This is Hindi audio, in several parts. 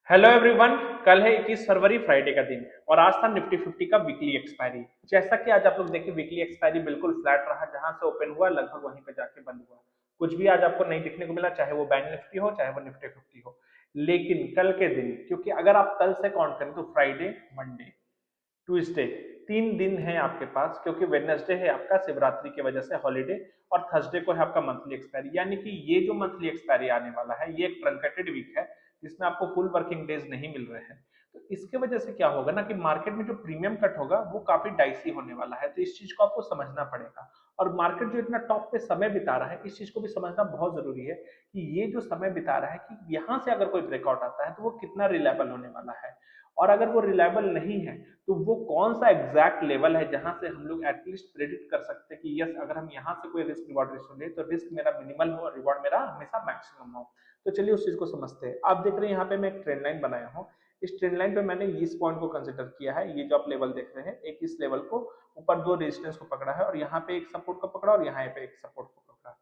Hello everyone. कल है 21 फरवरी फ्राइडे का दिन और आज था निफ्टी 50 का वीकली एक्सपायरी। जैसा कि आज आप लोग देखिए वीकली एक्सपायरी बिल्कुल फ्लैट रहा, जहां से ओपन हुआ लगभग वहीं पे जाके बंद हुआ। कुछ भी आज आपको नहीं दिखने को मिला, चाहे वो बैंक निफ्टी हो चाहे वो निफ्टी 50 हो। लेकिन कल के दिन, क्योंकि अगर आप कल से काउंट करें तो फ्राइडे, मंडे, ट्यूसडे, 3 दिन है आपके पास, क्योंकि वेडनेसडे है आपका शिवरात्रि की वजह से हॉलीडे और थर्सडे को है आपका मंथली एक्सपायरी। यानी कि ये जो मंथली एक्सपायरी आने वाला है ये एक ट्रंकेटेड वीक है, जिसमें आपको फुल वर्किंग डेज नहीं मिल रहे हैं। तो इसके वजह से क्या होगा ना कि मार्केट में जो प्रीमियम कट होगा वो काफी डाइसी होने वाला है। तो इस चीज को आपको समझना पड़ेगा। और मार्केट जो इतना टॉप पे समय बिता रहा है, इस चीज को भी समझना बहुत जरूरी है कि ये जो समय बिता रहा है कि यहाँ से अगर कोई ब्रेकआउट आता है तो वो कितना रिलायबल होने वाला है। और अगर वो रिलायबल नहीं है तो वो कौन सा एग्जैक्ट लेवल है जहां से हम लोग एटलीस्ट प्रेडिक्ट कर सकते हैं कि यस, अगर हम यहाँ से कोई रिस्क रिवॉर्ड रेशियो ले तो रिस्क मेरा मिनिमल हो और रिवॉर्ड मेरा हमेशा मैक्सिमम हो। तो चलिए उस चीज को समझते हैं। आप देख रहे हैं यहाँ पे मैं एक ट्रेंड लाइन बनाया हूँ। इस ट्रेंड लाइन पे मैंने इस पॉइंट को कंसिडर किया है। ये जो आप लेवल देख रहे हैं, एक इस लेवल को ऊपर दो रेजिस्टेंस को पकड़ा है और यहाँ पे एक सपोर्ट को पकड़ा और यहाँ पे एक सपोर्ट को पकड़ा।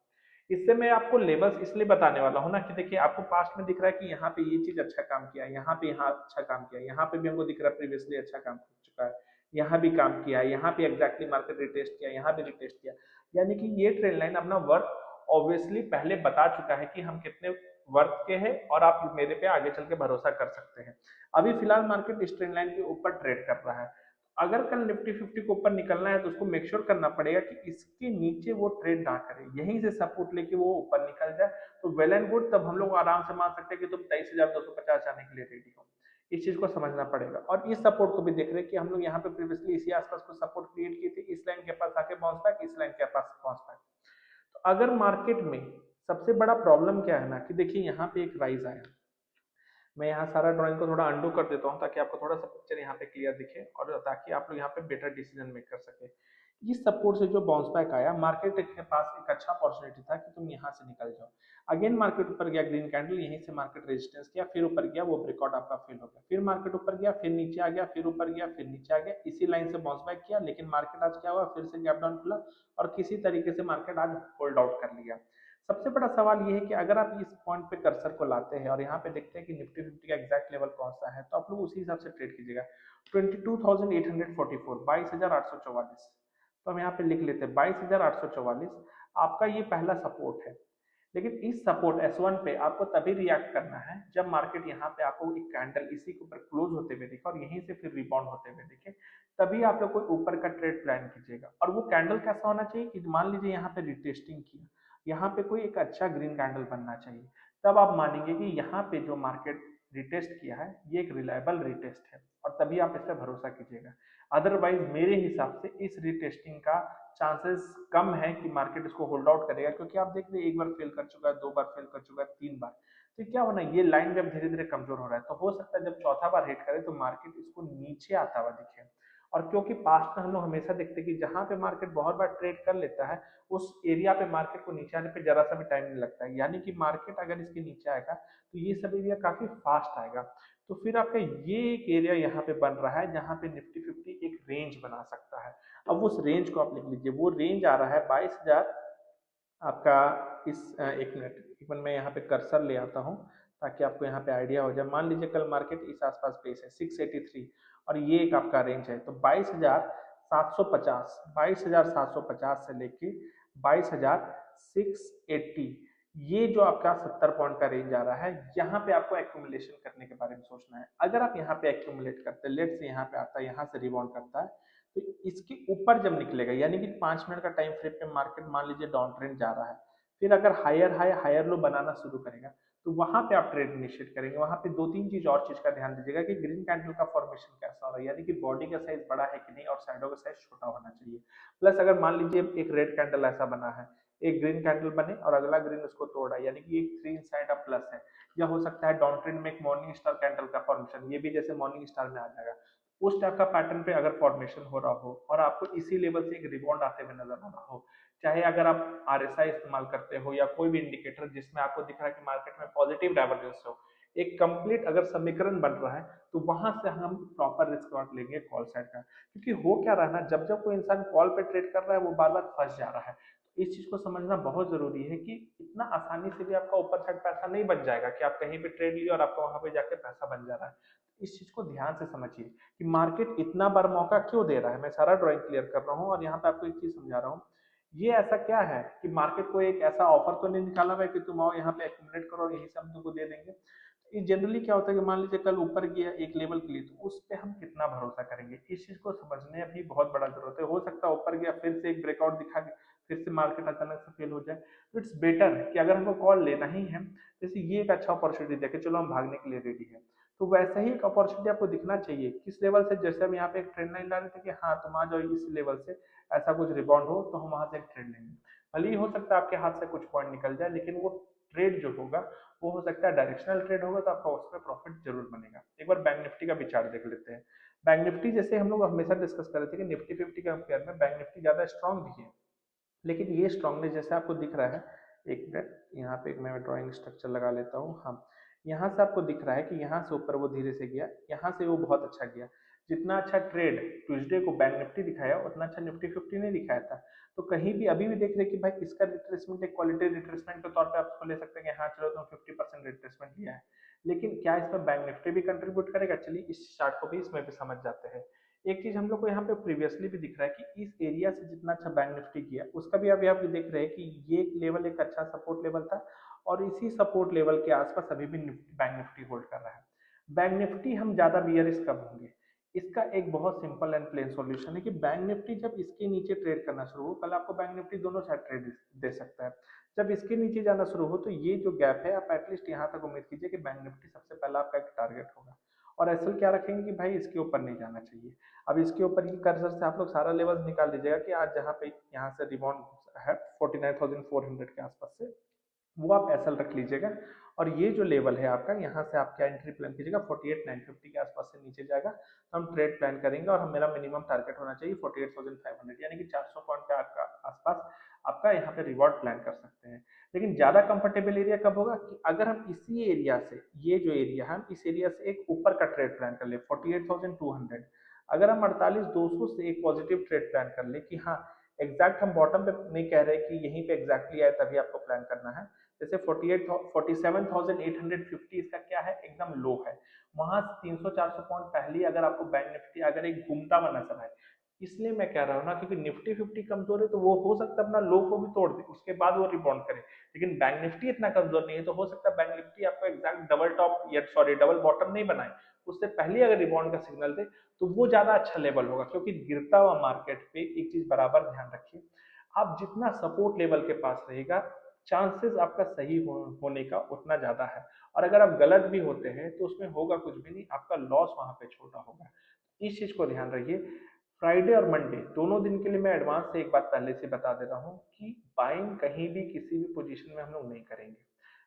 इससे मैं आपको लेवल्स इसलिए बताने वाला हूँ ना कि देखिए आपको पास्ट में दिख रहा है कि यहाँ पे ये चीज अच्छा काम किया, यहाँ पे यहाँ अच्छा काम किया, यहाँ पे भी हमको दिख रहा है प्रीवियसली अच्छा काम कर चुका है, यहाँ भी काम किया है, यहाँ पे एग्जैक्टली मार्केट रिटेस्ट किया, यहाँ भी रिटेस्ट किया। यानी कि ये ट्रेंड लाइन अपना वर्थ ऑब्वियसली पहले बता चुका है कि हम कितने वर्थ के हैं और आप मेरे पे आगे चल के भरोसा कर सकते हैं। अभी फिलहाल मार्केट इस ट्रेंड लाइन के ऊपर ट्रेड कर रहा है। अगर कल निफ्टी 50 को ऊपर निकलना है तो उसको मेक श्योर करना पड़ेगा कि इसके नीचे वो ट्रेड ना करे, यहीं से सपोर्ट लेके वो ऊपर निकल जाए तो वेल एंड गुड। तब हम लोग आराम से मान सकते हैं कि तुम 23,250 जाने के लिए रेडी हो। इस चीज को समझना पड़ेगा। और इस सपोर्ट को भी देख रहे हैं कि हम लोग यहाँ पे प्रीवियसली इसी आसपास को सपोर्ट क्रिएट किए थे, इस लाइन के पास आके बाउंस बैक, इस लाइन के पास बाउंस बैक। तो अगर मार्केट में सबसे बड़ा प्रॉब्लम क्या है ना कि देखिए यहाँ पे एक राइज आया। मैं यहाँ सारा ड्राइंग को थोड़ा अंडू कर देता हूँ ताकि आपको थोड़ा सा पिक्चर यहाँ पे क्लियर दिखे और ताकि आप लोग यहाँ पे बेटर डिसीजन मेक कर सके। इस सपोर्ट से जो बाउंस बैक आया, मार्केट के पास एक अच्छा अपॉर्चुनिटी था कि तुम यहाँ से निकल जाओ। अगेन मार्केट ऊपर गया, ग्रीन कैंडल, यहीं से मार्केट रेजिस्टेंस किया, फिर ऊपर गया, वो ब्रेकआउट आपका फेल हो गया, फिर मार्केट ऊपर गया, फिर नीचे आ गया, फिर ऊपर गया, फिर नीचे आ गया, इसी लाइन से बाउंस बैक किया। लेकिन मार्केट आज क्या हुआ, फिर से गैप डाउन खुला और किसी तरीके से मार्केट आज होल्ड आउट कर लिया। सबसे बड़ा सवाल ये है कि अगर आप इस पॉइंट पे कर्सर को लाते हैं और यहाँ पे देखते हैं कि निफ्टी 50 का एग्जैक्ट लेवल कौन सा है, तो आप लोग उसी हिसाब से ट्रेड कीजिएगा। 22,844, 22,844। तो हम यहाँ पे लिख लेते हैं 22,844 आपका ये पहला सपोर्ट है। लेकिन इस सपोर्ट S1 पे आपको तभी रिएक्ट करना है जब मार्केट यहाँ पे आपको एक कैंडल इसी के ऊपर क्लोज होते हुए दिखे और यहीं से फिर रिबाउंड होते हुए दिखे। तभी आप लोग कोई ऊपर का ट्रेड प्लान कीजिएगा। और वो कैंडल कैसा होना चाहिए कि मान लीजिए यहाँ पे रिटेस्टिंग किया, यहाँ पे कोई एक अच्छा ग्रीन कैंडल बनना चाहिए। तब आप मानेंगे कि यहाँ पे जो मार्केट रिटेस्ट किया है ये एक रिलायबल रिटेस्ट है और तभी आप इस पर भरोसा कीजिएगा। अदरवाइज मेरे हिसाब से इस रिटेस्टिंग का चांसेस कम है कि मार्केट इसको होल्ड आउट करेगा, क्योंकि आप देख रहे हैं एक बार फेल कर चुका है, दो बार फेल कर चुका है, 3 बार। तो क्या होना, ये लाइन जब धीरे धीरे कमजोर हो रहा है तो हो सकता है जब चौथा बार हिट करे तो मार्केट इसको नीचे आता हुआ दिखे। और क्योंकि पास्ट में हम लोग हमेशा देखते हैं कि जहां पे मार्केट बहुत बार ट्रेड कर लेता है उस एरिया पे मार्केट को नीचे आने पे जरा सा भी टाइम नहीं लगता है। यानी कि मार्केट अगर इसके नीचे आएगा तो ये सब एरिया काफी फास्ट आएगा। तो फिर आपका ये एक एरिया यहाँ पे बन रहा है जहां पे निफ्टी 50 एक रेंज बना सकता है। अब उस रेंज को आप लिख लीजिए, वो रेंज आ रहा है 22,000 आपका। एक मिनट मैं यहाँ पे कर्सर ले आता हूँ ताकि आपको यहाँ पे आइडिया हो जाए। मान लीजिए कल मार्केट इस आसपास बेस है 683 और ये एक आपका रेंज है, तो 22,750, 22,750 से लेके 22,680, ये जो आपका 70 पॉइंट का रेंज आ रहा है, यहाँ पे आपको एक्यूमुलेशन करने के बारे में सोचना है। अगर आप यहाँ पे एक्यूमुलेट करते हैं, लेट से यहाँ पे आता है, यहाँ से रिबाउंड करता है, तो इसके ऊपर जब निकलेगा यानी कि 5 मिनट का टाइम फ्रेम पे मार्केट मान लीजिए डाउन ट्रेंड जा रहा है, फिर अगर हायर हाई हायर लो बनाना शुरू करेगा तो वहां पे आप ट्रेड इनिशिएट करेंगे। वहां पे दो तीन चीज और चीज का ध्यान दीजिएगा कि ग्रीन कैंडल का फॉर्मेशन कैसा हो रहा है, यानी कि बॉडी का साइज बड़ा है कि नहीं और साइडों का साइज छोटा होना चाहिए। प्लस अगर मान लीजिए एक रेड कैंडल ऐसा बना है, एक ग्रीन कैंडल बने और अगला ग्रीन उसको तोड़ा, यानी कि एक 3 साइड अप प्लस है। या हो सकता है डाउन ट्रेंड में एक मॉर्निंग स्टार कैंडल का फॉर्मेशन, ये भी जैसे मॉर्निंग स्टार में आ जाएगा। उस टाइप का पैटर्न पे अगर फॉर्मेशन हो रहा हो और आपको इसी लेवल से एक रिबाउंड आते हुए नजर आ रहा हो, चाहे अगर आप आरएसआई इस्तेमाल करते हो या कोई भी इंडिकेटर जिसमें आपको दिख रहा है कि मार्केट में पॉजिटिव डाइवर्जेंस हो, एक कंप्लीट अगर समीकरण बन रहा है, तो वहां से हम प्रॉपर रिस्क नॉट लेंगे कॉल साइड का। क्योंकि हो क्या रहा है ना, जब जब कोई इंसान कॉल पे ट्रेड कर रहा है वो बार बार फंस जा रहा है। इस चीज को समझना बहुत जरूरी है कि इतना आसानी से भी आपका ऊपर साइड पैसा नहीं बच जाएगा कि आप कहीं पे ट्रेड लिए और आपका वहां पे जाके पैसा बन जा रहा है। इस चीज को ध्यान से समझिए कि मार्केट इतना बार मौका क्यों दे रहा है। मैं सारा ड्राइंग क्लियर कर रहा हूँ और यहाँ पे आपको एक चीज समझा रहा हूँ। ये ऐसा क्या है कि मार्केट को एक ऐसा ऑफर तो नहीं निकाला हुआ है कि तुम आओ यहाँ पे एक्यूमुलेट करो और यही से हम तुमको दे देंगे। ये जनरली क्या होता है कि मान लीजिए कल ऊपर गया एक लेवल के लिए, तो उस पे हम कितना भरोसा करेंगे, इस चीज को समझने भी बहुत बड़ा जरूरत है। हो सकता है ऊपर गया फिर से एक ब्रेकआउट दिखा के फिर से मार्केट अचानक से फेल हो जाए, तो इट्स बेटर कि अगर हमको कॉल लेना ही है, जैसे ये एक अच्छा अपॉर्चुनिटी देखे चलो हम भागने के लिए रेडी है, तो वैसा ही एक अपॉर्चुनिटी आपको दिखना चाहिए। किस लेवल से, जैसे हम यहाँ पे एक ट्रेंड लाइन ला रहे थे कि हाँ तुम आ जाओ इस लेवल से, ऐसा कुछ रिबाउंड हो तो हम वहां से एक ट्रेंड लेंगे। भले ही हो सकता है आपके हाथ से कुछ पॉइंट निकल जाए, लेकिन वो ट्रेड जो होगा वो हो सकता है डायरेक्शनल ट्रेड होगा, तो आपका उस पर प्रॉफिट जरूर बनेगा। एक बार बैंक निफ्टी का भी चार्ट देख लेते हैं। बैंक निफ्टी जैसे हम लोग हमेशा डिस्कस कर रहे थे कि निफ्टी 50 कंपेयर में बैंक निफ्टी ज्यादा स्ट्रांग भी है, लेकिन ये स्ट्रांगनेस जैसे आपको दिख रहा है, एक मिनट यहाँ पे एक मैं ड्राइंग स्ट्रक्चर लगा लेता हूँ। हाँ, यहाँ से आपको दिख रहा है कि यहाँ से ऊपर वो धीरे से गया, यहाँ से वो बहुत अच्छा गया। जितना अच्छा ट्रेड ट्यूसडे को बैंक निफ्टी दिखाया उतना अच्छा निफ्टी 50 नहीं दिखाया था। तो कहीं भी अभी भी देख रहे कि भाई इसका रिट्रेसमेंट एक क्वालिटी रिट्रेसमेंट के तौर पे आप इसको ले सकते हैं कि हाँ चलो तुम 50% रिट्रेसमेंट लिया है, लेकिन क्या इसमें बैंक निफ्टी भी कंट्रीब्यूट करेगा? चलिए इस चार्ट को भी इसमें भी समझ जाते हैं। एक चीज हम लोग को यहाँ पे प्रीवियसली भी दिख रहा है कि इस एरिया से जितना अच्छा बैंक निफ्टी किया उसका भी अभी आप देख रहे हैं कि ये लेवल एक अच्छा सपोर्ट लेवल था, और इसी सपोर्ट लेवल के आसपास अभी भी बैंक निफ्टी होल्ड कर रहा है। बैंक निफ्टी हम ज्यादा बियरिश कब होंगे? इसका एक बहुत सिंपल एंड प्लेन सॉल्यूशन है कि बैंक निफ्टी जब इसके नीचे ट्रेड करना शुरू हो, कल आपको बैंक निफ्टी दोनों साइड ट्रेड दे सकता है। जब इसके नीचे जाना शुरू हो तो ये जो गैप है आप एटलीस्ट यहाँ तक उम्मीद कीजिए कि बैंक निफ्टी सबसे पहला आपका एक टारगेट होगा। और एसएल क्या रखेंगे कि भाई इसके ऊपर नहीं जाना चाहिए। अब इसके ऊपर ये कर्सर से आप लोग सारा लेवल्स निकाल लीजिएगा कि आज जहाँ पे यहाँ से रिबाउंड है 49,400 के आसपास से, वो आप एसएल रख लीजिएगा। और ये जो लेवल है आपका, यहाँ से आप क्या एंट्री प्लान कीजिएगा 48,950 के आसपास से नीचे जाएगा तो हम ट्रेड प्लान करेंगे, और मेरा मिनिमम टारगेट होना चाहिए 48,500, यानी कि 400 पॉइंट के आसपास आपका यहाँ पे रिवॉर्ड प्लान कर सकते हैं। लेकिन ज्यादा कंफर्टेबल एरिया कब होगा कि अगर हम इसी एरिया से, ये जो एरिया है, हम इस एरिया से एक ऊपर का ट्रेड प्लान कर ले 48,200, अगर हम 48,200 से एक पॉजिटिव ट्रेड प्लान कर ले कि हाँ एग्जैक्ट हम बॉटम पे नहीं कह रहे कि यहीं पे एग्जैक्टली आए तभी आपको प्लान करना है। जैसे 47,850 इसका क्या है, एकदम लो है, वहां 300-400 पॉइंट पहले अगर आपको बैंक निफ्टी अगर एक घूमता हुआ नजर आए, इसलिए मैं कह रहा हूँ ना, क्योंकि निफ्टी 50 कमजोर है तो वो हो सकता है अपना लो को भी तोड़ दे उसके बाद वो रिबाउंड करे, लेकिन बैंक निफ्टी इतना कमजोर नहीं है, तो हो सकता है बैंक निफ्टी आपको एग्जैक्ट डबल टॉप या सॉरी डबल बॉटम नहीं बनाए, उससे पहले अगर रिबाउंड का सिग्नल दे तो वो ज्यादा अच्छा लेवल होगा। क्योंकि गिरता हुआ मार्केट पे एक चीज बराबर ध्यान रखिए, आप जितना सपोर्ट लेवल के पास रहेगा चांसेस आपका सही होने का उतना ज्यादा है, और अगर आप गलत भी होते हैं तो उसमें होगा कुछ भी नहीं, आपका लॉस वहां पे छोटा होगा। इस चीज को ध्यान रखिए। फ्राइडे और मंडे दोनों दिन के लिए मैं एडवांस से एक बात पहले से बता दे रहा हूँ कि बाइंग कहीं भी किसी भी पोजीशन में हम लोग नहीं करेंगे।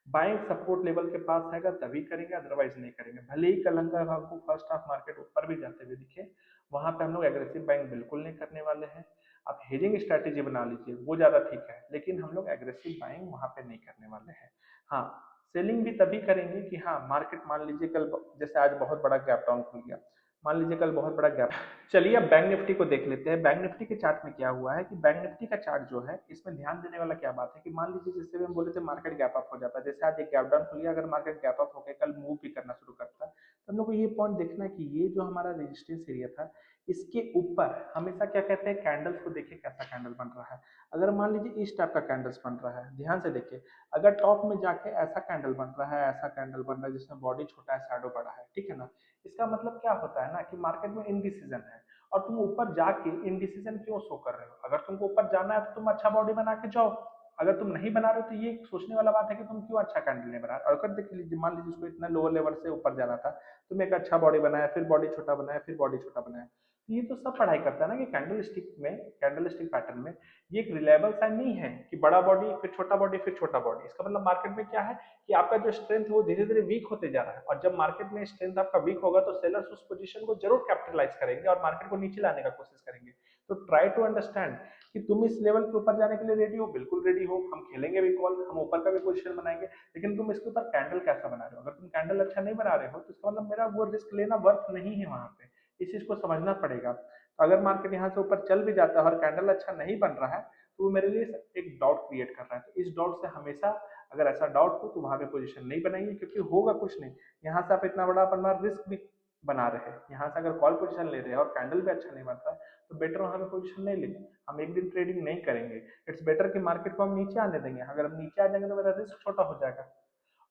बाइंग सपोर्ट लेवल के पास आएगा तभी करेंगे, अदरवाइज नहीं करेंगे। भले ही कल हमको फर्स्ट हाफ मार्केट ऊपर भी जाते हुए दिखे, वहां पे हम लोग एग्रेसिव बाइंग बिल्कुल नहीं करने वाले हैं। आप हेजिंग स्ट्रैटेजी बना लीजिए वो ज्यादा ठीक है, लेकिन हम लोग एग्रेसिव बाइंग वहां पे नहीं करने वाले हैं। हाँ, सेलिंग भी तभी करेंगे कि हाँ मार्केट मान लीजिए कल, जैसे आज बहुत बड़ा गैप डाउन खुल गया, मान लीजिए कल बहुत बड़ा गैप। चलिए अब बैंक निफ्टी को देख लेते हैं। बैंक निफ्टी के चार्ट में क्या हुआ है कि बैंक निफ्टी का चार्ट जो है इसमें ध्यान देने वाला क्या बात है कि मान लीजिए जैसे हम बोले थे मार्केट गैप अप हो जाता है, जैसे आज एक गैप डाउन खुल गया, अगर मार्केट गैप अप होकर कल मूव भी करना शुरू करता है तो हम लोग को ये पॉइंट देखना है कि ये जो हमारा रेजिस्टेंस एरिया था इसके ऊपर हमेशा क्या कहते हैं, कैंडल्स को देखिए कैसा कैंडल बन रहा है। अगर मान लीजिए इस टाइप का कैंडल्स बन रहा है, ध्यान से देखिए, अगर टॉप में जाके ऐसा कैंडल बन रहा है, ऐसा कैंडल बन रहा है जिसमें बॉडी छोटा है शैडो बड़ा है, ठीक है ना, इसका मतलब क्या होता है ना कि मार्केट में इनडिसीजन है, और तुम ऊपर जाके इनडिसीजन क्यों शो कर रहे हो? अगर तुमको ऊपर जाना है तो तुम अच्छा बॉडी बना के जाओ, अगर तुम नहीं बना रहे हो तो ये सोचने वाला बात है कि तुम क्यों अच्छा कैंडल नहीं बना रहे। और अगर देख लीजिए, मान लीजिए उसको इतना लोअर लेवल से ऊपर जाना था, तुम एक अच्छा बॉडी बनाया, फिर बॉडी छोटा बनाया, फिर बॉडी छोटा बनाया, तो ये तो सब पढ़ाई करता है ना कि कैंडल स्टिक में, कैंडल स्टिक पैटर्न में ये एक रिलायबल साइन नहीं है कि बड़ा बॉडी फिर छोटा बॉडी फिर छोटा बॉडी। इसका मतलब मार्केट में क्या है कि आपका जो स्ट्रेंथ है वो धीरे धीरे वीक होते जा रहा है, और जब मार्केट में स्ट्रेंथ आपका वीक होगा तो सेलर्स उस पोजीशन को जरूर कैपिटलाइज करेंगे और मार्केट को नीचे लाने का कोशिश करेंगे। तो ट्राई टू अंडरस्टैंड कि तुम इस लेवल के ऊपर जाने के लिए रेडी हो, बिल्कुल रेडी हो, हम खेलेंगे भी कॉल, हम ऊपर का भी पोजीशन बनाएंगे, लेकिन तुम इसके ऊपर कैंडल कैसा बना रहे हो? अगर तुम कैंडल अच्छा नहीं बना रहे हो तो इसका मतलब मेरा वो रिस्क लेना वर्थ नहीं है वहां पे। इस चीज को समझना पड़ेगा। तो अगर मार्केट यहाँ से ऊपर चल भी जाता है और कैंडल अच्छा नहीं बन रहा है तो वो मेरे लिए एक डाउट क्रिएट कर रहा है। तो इस डाउट से हमेशा अगर ऐसा डाउट हो तो वहां पे पोजीशन नहीं बनाइए, क्योंकि होगा कुछ नहीं। यहाँ से आप इतना बड़ा अपना रिस्क भी बना रहे हैं, यहाँ से अगर कॉल पोजीशन ले रहे हैं और कैंडल भी अच्छा नहीं बनता है तो बेटर वहां पे पोजीशन नहीं लेंगे, हम एक दिन ट्रेडिंग नहीं करेंगे। इट्स बेटर कि मार्केट को हम नीचे आने देंगे, अगर हम नीचे आ जाएंगे तो मेरा रिस्क छोटा हो जाएगा।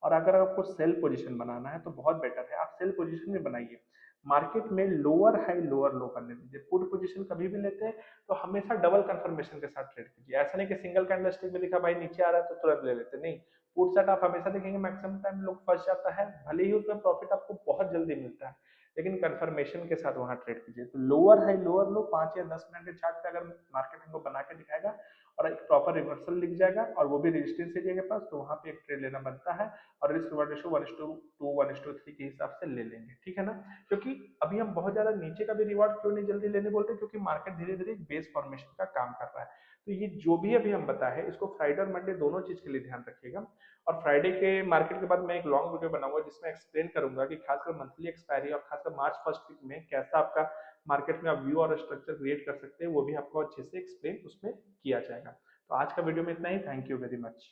और अगर आपको सेल पोजीशन बनाना है तो बहुत बेटर है आप सेल पोजीशन में बनाइए। मार्केट में लोअर हाई लोअर लो करने दीजिए। पुट पोजीशन कभी भी लेते हैं तो हमेशा डबल कंफर्मेशन के साथ ट्रेड कीजिए। ऐसा नहीं कि सिंगल कैंडलस्टिक में लिखा भाई नीचे आ रहा है तो तुरंत ले लेते, नहीं। पुट सेट आप हमेशा देखेंगे मैक्सिमम टाइम लोग फंस जाता है, भले ही उसमें प्रॉफिट आपको बहुत जल्दी मिलता है, लेकिन कंफर्मेशन के साथ वहां ट्रेड कीजिए। तो लोअर हाई लोअर लो 5 या 10 मिनट के चार्ट पे अगर मार्केट हमको बना के दिखाएगा और एक प्रॉपर रिवर्सल लिख जाएगा और वो भी रेजिस्टेंस एरिया के पास, तो वहां पे एक ट्रेड लेना बनता है। और रिस्क रिवॉर्ड रेशियो 1:2 1:3 के हिसाब से ले लेंगे, ठीक है ना। क्योंकि अभी हम बहुत ज्यादा नीचे का भी रिवॉर्ड क्यों नहीं जल्दी लेने बोल रहे, क्योंकि मार्केट धीरे धीरे बेस फॉर्मेशन का काम कर रहा है। तो ये जो भी अभी हम बताए इसको फ्राइडे और मंडे दोनों चीज के लिए ध्यान रखिएगा। और फ्राइडे के मार्केट के बाद मैं एक लॉन्ग वीडियो बनाऊंगा जिसमें एक्सप्लेन करूंगा कि खासकर मंथली एक्सपायरी और खासकर मार्च फर्स्ट वीक में कैसा आपका मार्केट में आप व्यू और स्ट्रक्चर क्रिएट कर सकते हैं, वो भी आपको अच्छे से एक्सप्लेन उसमें किया जाएगा। तो आज का वीडियो में इतना ही। Thank you very much.